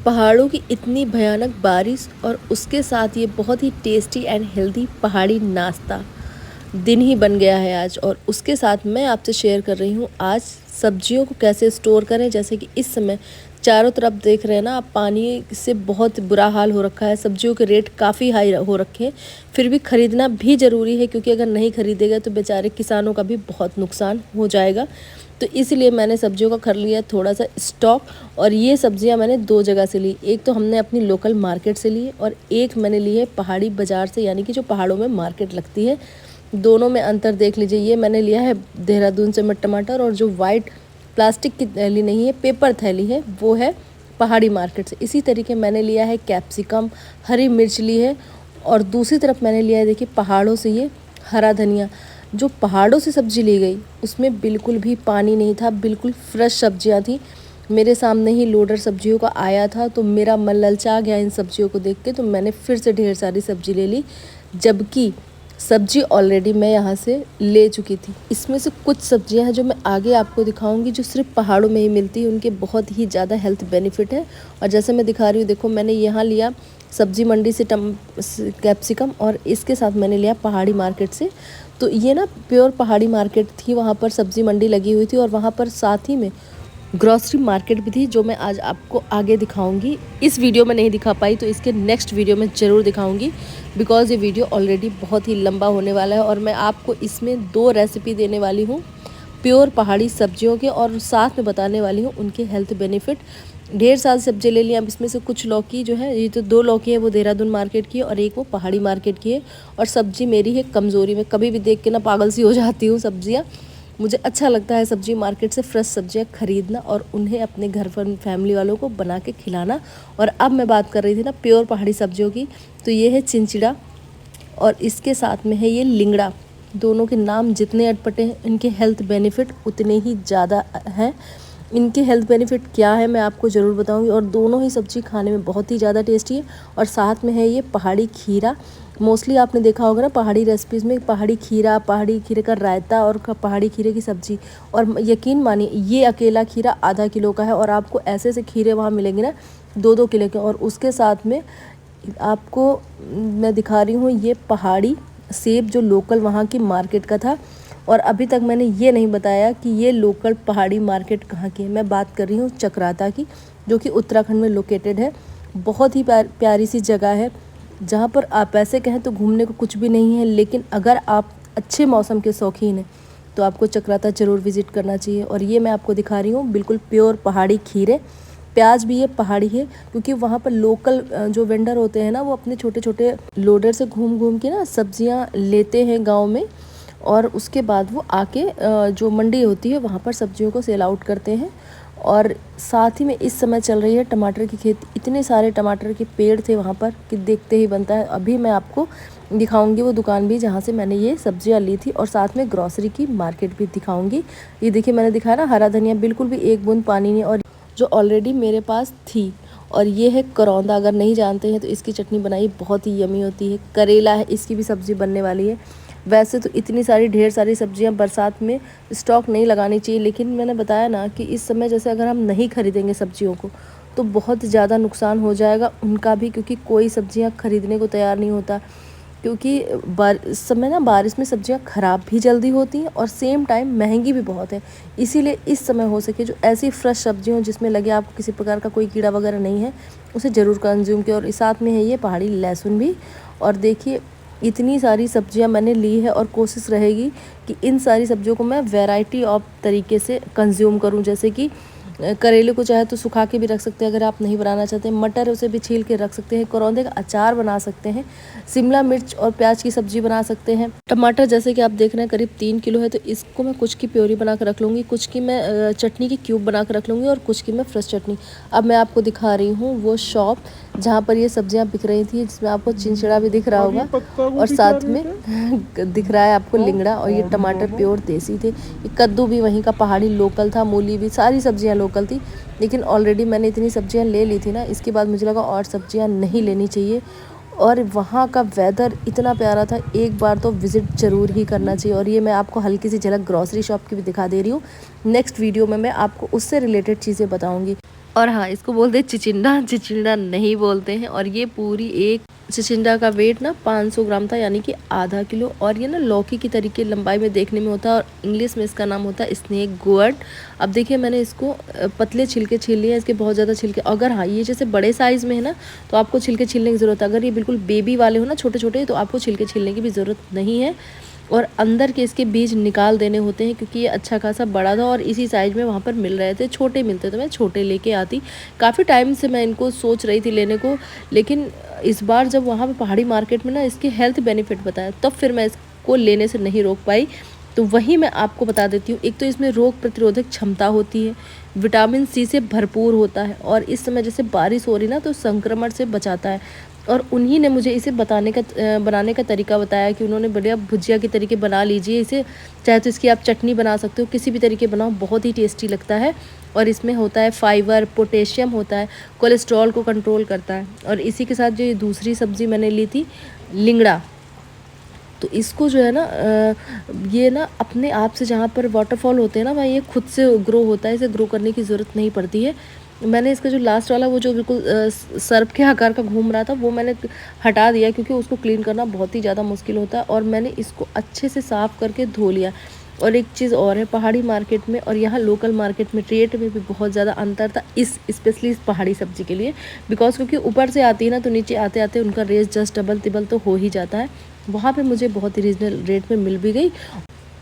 पहाड़ों की इतनी भयानक बारिश और उसके साथ ये बहुत ही टेस्टी एंड हेल्दी पहाड़ी नाश्ता दिन ही बन गया है आज। और उसके साथ मैं आपसे शेयर कर रही हूँ आज सब्जियों को कैसे स्टोर करें। जैसे कि इस समय चारों तरफ देख रहे हैं ना आप, पानी से बहुत बुरा हाल हो रखा है। सब्जियों के रेट काफ़ी हाई हो रखे हैं, फिर भी ख़रीदना भी ज़रूरी है क्योंकि अगर नहीं ख़रीदेगा तो बेचारे किसानों का भी बहुत नुकसान हो जाएगा। तो इसलिए मैंने सब्जियों का कर लिया थोड़ा सा स्टॉक। और ये सब्जियां मैंने दो जगह से ली, एक तो हमने अपनी लोकल मार्केट से ली और एक मैंने ली है पहाड़ी बाज़ार से, यानी कि जो पहाड़ों में मार्केट लगती है। दोनों में अंतर देख लीजिए। ये मैंने लिया है देहरादून से टमाटर, और जो वाइट प्लास्टिक की थैली नहीं है, पेपर थैली है, वो है पहाड़ी मार्केट से। इसी तरीके मैंने लिया है कैप्सिकम, हरी मिर्च ली है, और दूसरी तरफ मैंने लिया है देखिए पहाड़ों से ये हरा धनिया। जो पहाड़ों से सब्ज़ी ली गई उसमें बिल्कुल भी पानी नहीं था, बिल्कुल फ्रेश सब्जियां थी। मेरे सामने ही लोडर सब्जियों का आया था तो मेरा मन ललचा गया इन सब्जियों को देख के, तो मैंने फिर से ढेर सारी सब्ज़ी ले ली, जबकि सब्जी ऑलरेडी मैं यहाँ से ले चुकी थी। इसमें से कुछ सब्जियाँ हैं जो मैं आगे आपको दिखाऊंगी, जो सिर्फ पहाड़ों में ही मिलती है, उनके बहुत ही ज़्यादा हेल्थ बेनिफिट है। और जैसे मैं दिखा रही हूँ, देखो मैंने यहाँ लिया सब्जी मंडी से कैप्सिकम, और इसके साथ मैंने लिया पहाड़ी मार्केट से। तो ये ना प्योर पहाड़ी मार्केट थी, वहाँ पर सब्जी मंडी लगी हुई थी और वहाँ पर साथ ही में ग्रॉसरी मार्केट भी थी, जो मैं आज आपको आगे दिखाऊंगी। इस वीडियो में नहीं दिखा पाई तो इसके नेक्स्ट वीडियो में ज़रूर दिखाऊंगी, बिकॉज़ ये वीडियो ऑलरेडी बहुत ही लंबा होने वाला है। और मैं आपको इसमें 2 रेसिपी देने वाली हूँ प्योर पहाड़ी सब्जियों के, और साथ में बताने वाली हूँ उनके हेल्थ बेनिफिट। ढेर सारी सब्जी ले लिया। अब इसमें से कुछ लौकी जो है, ये तो 2 लौकी है वो देहरादून मार्केट की है और एक वो पहाड़ी मार्केट की है। और सब्जी मेरी है कमज़ोरी, में कभी भी देख के ना पागल सी हो जाती हूँ सब्जियाँ। मुझे अच्छा लगता है सब्जी मार्केट से फ्रेश सब्जियाँ ख़रीदना और उन्हें अपने घर पर फैमिली वालों को बना के खिलाना। और अब मैं बात कर रही थी ना प्योर पहाड़ी सब्जियों की, तो ये है चिंचिड़ा और इसके साथ में है ये लिंगड़ा। दोनों के नाम जितने अटपटे हैं, इनके हेल्थ बेनिफिट उतने ही ज़्यादा हैं। इनके हेल्थ बेनिफिट क्या है मैं आपको ज़रूर बताऊंगी। और दोनों ही सब्ज़ी खाने में बहुत ही ज़्यादा टेस्टी है। और साथ में है ये पहाड़ी खीरा। मोस्टली आपने देखा होगा ना पहाड़ी रेसिपीज़ में, पहाड़ी खीरे का रायता और पहाड़ी खीरे की सब्ज़ी। और यकीन मानिए ये अकेला खीरा आधा किलो का है, और आपको ऐसे ऐसे खीरे वहाँ मिलेंगे ना 2-2 किलो के। और उसके साथ में आपको मैं दिखा रही हूँ ये पहाड़ी सेब, जो लोकल वहाँ की मार्केट का था। और अभी तक मैंने ये नहीं बताया कि ये लोकल पहाड़ी मार्केट कहाँ की है। मैं बात कर रही हूँ चक्राता की, जो कि उत्तराखंड में लोकेटेड है। बहुत ही प्यारी सी जगह है, जहाँ पर आप ऐसे कहें तो घूमने को कुछ भी नहीं है, लेकिन अगर आप अच्छे मौसम के शौकीन हैं तो आपको चक्राता ज़रूर विज़िट करना चाहिए। और ये मैं आपको दिखा रही हूँ बिल्कुल प्योर पहाड़ी खीरे। प्याज भी ये पहाड़ी है, क्योंकि वहाँ पर लोकल जो वेंडर होते हैं ना, वो अपने छोटे छोटे लोडर से घूम घूम के ना सब्जियाँ लेते हैं गाँव में, और उसके बाद वो आके जो मंडी होती है वहाँ पर सब्जियों को सेल आउट करते हैं। और साथ ही में इस समय चल रही है टमाटर की खेती। इतने सारे टमाटर के पेड़ थे वहाँ पर कि देखते ही बनता है। अभी मैं आपको दिखाऊंगी वो दुकान भी जहाँ से मैंने ये सब्जियाँ ली थी, और साथ में ग्रॉसरी की मार्केट भी दिखाऊंगी। ये देखिए मैंने दिखाया ना हरा धनिया, बिल्कुल भी एक बूंद पानी नहीं, और जो ऑलरेडी मेरे पास थी। और ये है करौंदा, अगर नहीं जानते हैं तो इसकी चटनी बनाई बहुत ही यमी होती है। करेला है, इसकी भी सब्ज़ी बनने वाली है। वैसे तो इतनी सारी ढेर सारी सब्जियां बरसात में स्टॉक नहीं लगानी चाहिए, लेकिन मैंने बताया ना कि इस समय जैसे अगर हम नहीं खरीदेंगे सब्जियों को तो बहुत ज़्यादा नुकसान हो जाएगा उनका भी, क्योंकि कोई सब्जियां खरीदने को तैयार नहीं होता। क्योंकि इस समय ना बारिश में सब्जियां ख़राब भी जल्दी होती हैं और सेम टाइम महंगी भी बहुत है। इसीलिए इस समय हो सके जो ऐसी फ्रेश सब्जी हो जिसमें लगे आपको किसी प्रकार का कोई कीड़ा वगैरह नहीं है, उसे ज़रूर कंज्यूम किया। और साथ में है ये पहाड़ी लहसुन भी। और देखिए इतनी सारी सब्जियां मैंने ली है, और कोशिश रहेगी कि इन सारी सब्जियों को मैं वैरायटी ऑफ तरीके से कंज्यूम करूं। जैसे कि करेले को चाहे तो सुखा के भी रख सकते हैं, अगर आप नहीं बनाना चाहते हैं। मटर उसे भी छील के रख सकते हैं। करौंदे का अचार बना सकते हैं। शिमला मिर्च और प्याज की सब्जी बना सकते हैं। टमाटर जैसे कि आप देख रहे हैं करीब 3 किलो है, तो इसको मैं कुछ की प्योरी बना कर रख लूँगी, कुछ की मैं चटनी की क्यूब बना कर रख लूँगी, और कुछ की मैं फ्रेश चटनी। अब मैं आपको दिखा रही हूँ वो शॉप जहाँ पर ये सब्जियाँ बिक रही थी, जिसमें आपको चिंचिड़ा भी दिख रहा होगा, और साथ में दिख रहा है आपको लिंगड़ा। और ये टमाटर प्योर देसी थे। ये कद्दू भी वहीं का पहाड़ी लोकल था, मूली भी, सारी सब्जियां लोकल थी। लेकिन ऑलरेडी मैंने इतनी सब्जियां ले ली थी ना, इसके बाद मुझे लगा और सब्जियां नहीं लेनी चाहिए। और वहाँ का वेदर इतना प्यारा था, एक बार तो विज़िट ज़रूर ही करना चाहिए। और ये मैं आपको हल्की सी झलक ग्रॉसरी शॉप की भी दिखा दे रही हूँ। नेक्स्ट वीडियो में मैं आपको उससे रिलेटेड चीज़ें बताऊँगी। और हाँ, इसको बोलते हैं चिचिंडा, चिचिंडा नहीं बोलते हैं। और ये पूरी एक चिचिंडा का वेट ना 500 ग्राम था, यानी कि आधा किलो। और ये ना लौकी की तरीके लंबाई में देखने में होता है और इंग्लिश में इसका नाम होता है स्नेक गोर्ड। अब देखिए मैंने इसको पतले छिलके छील लिए हैं, इसके बहुत ज़्यादा छिलके। अगर हाँ ये जैसे बड़े साइज़ में है ना तो आपको छिलके छीलने की ज़रूरत है। अगर ये बिल्कुल बेबी वाले हो ना, छोटे छोटे, तो आपको छिलके छीलने की भी ज़रूरत नहीं है। और अंदर के इसके बीज निकाल देने होते हैं, क्योंकि ये अच्छा खासा बड़ा था और इसी साइज़ में वहाँ पर मिल रहे थे। छोटे मिलते तो मैं छोटे लेके आती। काफ़ी टाइम से मैं इनको सोच रही थी लेने को, लेकिन इस बार जब वहाँ पे पहाड़ी मार्केट में ना इसके हेल्थ बेनिफिट बताया, तब फिर मैं इसको लेने से नहीं रोक पाई। तो वही मैं आपको बता देती हूँ। एक तो इसमें रोग प्रतिरोधक क्षमता होती है, विटामिन सी से भरपूर होता है, और इस समय जैसे बारिश हो रही ना तो संक्रमण से बचाता है। और उन्हीं ने मुझे इसे बनाने का तरीका बताया कि उन्होंने बढ़िया भुजिया के तरीके बना लीजिए इसे, चाहे तो इसकी आप चटनी बना सकते हो, किसी भी तरीके बनाओ, बहुत ही टेस्टी लगता है। और इसमें होता है फाइबर, पोटेशियम होता है, कोलेस्ट्रॉल को कंट्रोल करता है। और इसी के साथ जो ये दूसरी सब्ज़ी मैंने ली थी लिंगड़ा, तो इसको जो है ना ये ना अपने आप से, जहाँ पर वाटरफॉल होते हैं ना वहाँ ये खुद से ग्रो होता है, इसे ग्रो करने की ज़रूरत नहीं पड़ती है। मैंने इसका जो लास्ट वाला वो जो बिल्कुल सर्प के आकार का घूम रहा था वो मैंने हटा दिया, क्योंकि उसको क्लीन करना बहुत ही ज़्यादा मुश्किल होता है। और मैंने इसको अच्छे से साफ़ करके धो लिया। और एक चीज़ और है, पहाड़ी मार्केट में और यहाँ लोकल मार्केट में रेट में भी बहुत ज़्यादा अंतर था स्पेशली इस पहाड़ी सब्ज़ी के लिए। बिकॉज क्योंकि ऊपर से आती है ना तो नीचे आते आते उनका रेट जस्ट डबल तिबल तो हो ही जाता है। वहाँ पे मुझे बहुत ही रीजनल रेट में मिल भी गई।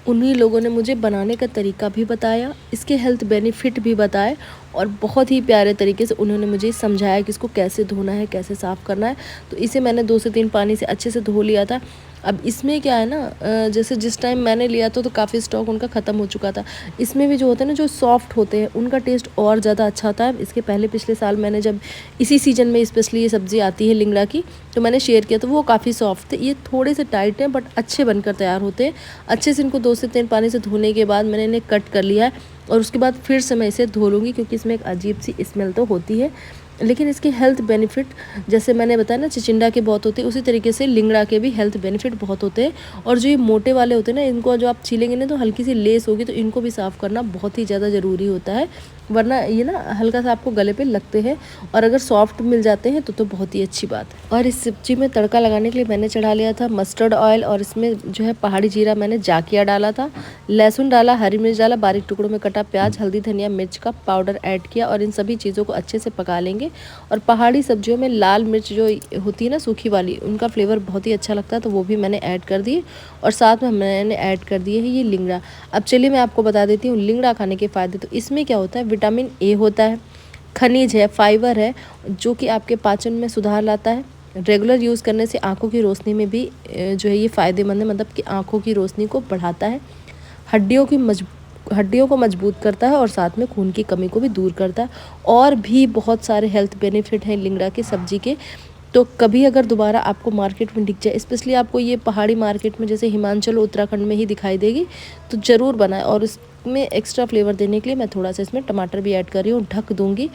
उन्हीं लोगों ने मुझे बनाने का तरीका भी बताया, इसके हेल्थ बेनिफिट भी बताए, और बहुत ही प्यारे तरीके से उन्होंने मुझे समझाया कि इसको कैसे धोना है, कैसे साफ़ करना है। तो इसे मैंने 2 से 3 पानी से अच्छे से धो लिया था। अब इसमें क्या है ना, जैसे जिस टाइम मैंने लिया था तो काफ़ी स्टॉक उनका ख़त्म हो चुका था। इसमें भी जो होते हैं ना, जो सॉफ्ट होते हैं, उनका टेस्ट और ज़्यादा अच्छा होता है। इसके पहले पिछले साल मैंने जब इसी सीज़न में स्पेशली ये सब्ज़ी आती है लिंगड़ा की, तो मैंने शेयर किया, तो वो काफ़ी सॉफ्ट थे। ये थोड़े से टाइट हैं बट अच्छे बनकर तैयार होते हैं। अच्छे से इनको 2 से 3 पानी से धोने के बाद मैंने इन्हें कट कर लिया है, और उसके बाद फिर से मैं इसे धो लूँगी, क्योंकि इसमें एक अजीब सी स्मेल तो होती है। लेकिन इसके हेल्थ बेनिफिट, जैसे मैंने बताया ना चिचिंडा के बहुत होते हैं, उसी तरीके से लिंगड़ा के भी हेल्थ बेनिफिट बहुत होते हैं। और जो ये मोटे वाले होते हैं ना, इनको जो आप छीलेंगे ना तो हल्की सी लेस होगी, तो इनको भी साफ़ करना बहुत ही ज़्यादा ज़रूरी होता है, वरना ये ना हल्का सा आपको गले पे लगते हैं। और अगर सॉफ्ट मिल जाते हैं तो बहुत ही अच्छी बात है। और इस सब्जी में तड़का लगाने के लिए मैंने चढ़ा लिया था मस्टर्ड ऑयल, और इसमें जो है पहाड़ी जीरा मैंने जाकिया डाला था, लहसुन डाला, हरी मिर्च डाला, बारीक टुकड़ों में कटा प्याज, हल्दी, धनिया, मिर्च का पाउडर ऐड किया, और इन सभी चीज़ों को अच्छे से पका लेंगे। और पहाड़ी सब्जियों में लाल मिर्च जो होती है ना सूखी वाली, उनका फ्लेवर बहुत ही अच्छा लगता है, तो वो भी मैंने ऐड कर दिए। और साथ में मैंने ऐड कर दिए है ये लिंगड़ा। अब चलिए मैं आपको बता देती हूँ लिंगड़ा खाने के फ़ायदे। तो इसमें क्या होता है, विटामिन ए होता है, खनिज है, फाइबर है, जो कि आपके पाचन में सुधार लाता है। रेगुलर यूज़ करने से आँखों की रोशनी में भी जो है ये फ़ायदेमंद है, मतलब कि आँखों की रोशनी को बढ़ाता है। हड्डियों को मजबूत करता है, और साथ में खून की कमी को भी दूर करता है। और भी बहुत सारे हेल्थ बेनिफिट हैं लिंगड़ा की सब्ज़ी के। तो कभी अगर दोबारा आपको मार्केट में दिख जाए, स्पेशली आपको ये पहाड़ी मार्केट में जैसे हिमाचल उत्तराखंड में ही दिखाई देगी, तो ज़रूर बनाएं। और इसमें एक्स्ट्रा फ्लेवर देने के लिए मैं थोड़ा सा इसमें टमाटर भी ऐड कर रही हूँ। ढक दूँगी,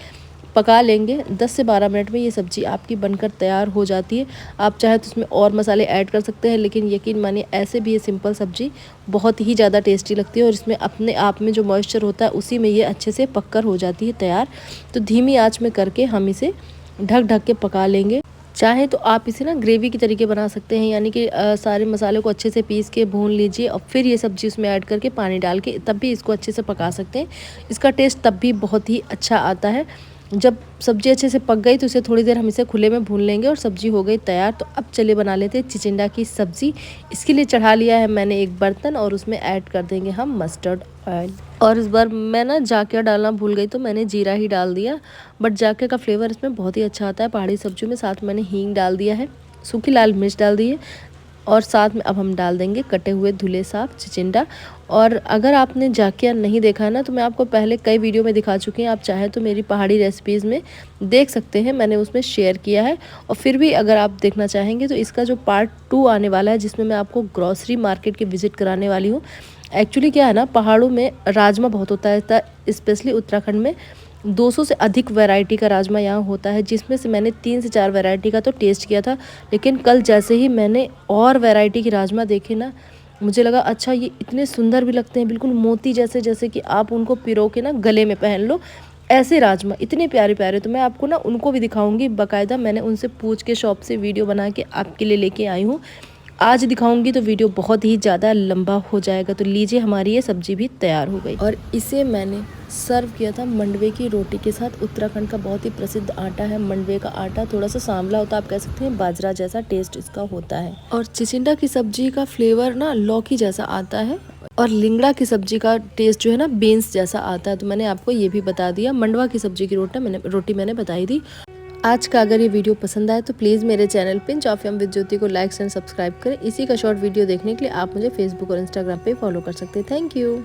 पका लेंगे। 10 से 12 मिनट में ये सब्ज़ी आपकी बनकर तैयार हो जाती है। आप चाहे तो इसमें और मसाले ऐड कर सकते हैं, लेकिन यकीन मानिए ऐसे भी ये सिंपल सब्ज़ी बहुत ही ज़्यादा टेस्टी लगती है। और इसमें अपने आप में जो मॉइस्चर होता है उसी में ये अच्छे से पककर हो जाती है तैयार। तो धीमी आँच में करके हम इसे ढक ढक के पका लेंगे। चाहे तो आप इसे ना ग्रेवी के तरीके बना सकते हैं, यानी कि सारे मसालों को अच्छे से पीस के भून लीजिए, और फिर ये सब्ज़ी उसमें ऐड करके पानी डाल के तब भी इसको अच्छे से पका सकते हैं। इसका टेस्ट तब भी बहुत ही अच्छा आता है। जब सब्ज़ी अच्छे से पक गई तो इसे थोड़ी देर हम इसे खुले में भून लेंगे, और सब्ज़ी हो गई तैयार। तो अब चलिए बना लेते हैं चिचिंडा की सब्ज़ी। इसके लिए चढ़ा लिया है मैंने एक बर्तन, और उसमें ऐड कर देंगे हम मस्टर्ड ऑयल। और इस बार मैं ना जाकिया डालना भूल गई, तो मैंने जीरा ही डाल दिया, बट जाकिया का फ्लेवर इसमें बहुत ही अच्छा आता है पहाड़ी सब्जियों में। साथ मैंने हींग डाल दिया है, सूखी लाल मिर्च डाल दी है, और साथ में अब हम डाल देंगे कटे हुए धुले साफ चिचिंडा। और अगर आपने जाकिया नहीं देखा है ना, तो मैं आपको पहले कई वीडियो में दिखा चुकी हैं, आप चाहें तो मेरी पहाड़ी रेसिपीज़ में देख सकते हैं, मैंने उसमें शेयर किया है। और फिर भी अगर आप देखना चाहेंगे तो इसका जो पार्ट 2 आने वाला है, जिसमें मैं आपको ग्रॉसरी मार्केट की विज़िट कराने वाली हूँ। एक्चुअली क्या है ना, पहाड़ों में राजमा बहुत होता है, स्पेशली उत्तराखंड में 200 से अधिक वैरायटी का राजमा यहाँ होता है, जिसमें से मैंने 3 से 4 वैरायटी का तो टेस्ट किया था। लेकिन कल जैसे ही मैंने और वैरायटी के राजमा देखे ना, मुझे लगा अच्छा ये इतने सुंदर भी लगते हैं, बिल्कुल मोती जैसे, जैसे कि आप उनको पिरो के ना गले में पहन लो, ऐसे राजमा इतने प्यारे प्यारे, तो मैं आपको ना उनको भी दिखाऊंगी। बाकायदा मैंने उनसे पूछ के शॉप से वीडियो बना के आपके लिए लेके आई हूँ। आज दिखाऊंगी तो वीडियो बहुत ही ज़्यादा लंबा हो जाएगा। तो लीजिए, हमारी ये सब्जी भी तैयार हो गई और इसे मैंने सर्व किया था मंडवे की रोटी के साथ। उत्तराखंड का बहुत ही प्रसिद्ध आटा है मंडवे का आटा। थोड़ा सा सांवला होता है, आप कह सकते हैं बाजरा जैसा टेस्ट इसका होता है। और चिचिंडा की सब्जी का फ्लेवर ना लौकी जैसा आता है और लिंगड़ा की सब्जी का टेस्ट जो है ना बीन्स जैसा आता है। तो मैंने आपको ये भी बता दिया। मंडवा की सब्जी की रोटी मैंने बताई थी। आज का अगर ये वीडियो पसंद आए तो प्लीज़ मेरे channel pinch of yum with Jyoti को लाइक एंड सब्सक्राइब करें। इसी का शॉर्ट वीडियो देखने के लिए आप मुझे फेसबुक और इंस्टाग्राम पे फॉलो कर सकते हैं। Thank you.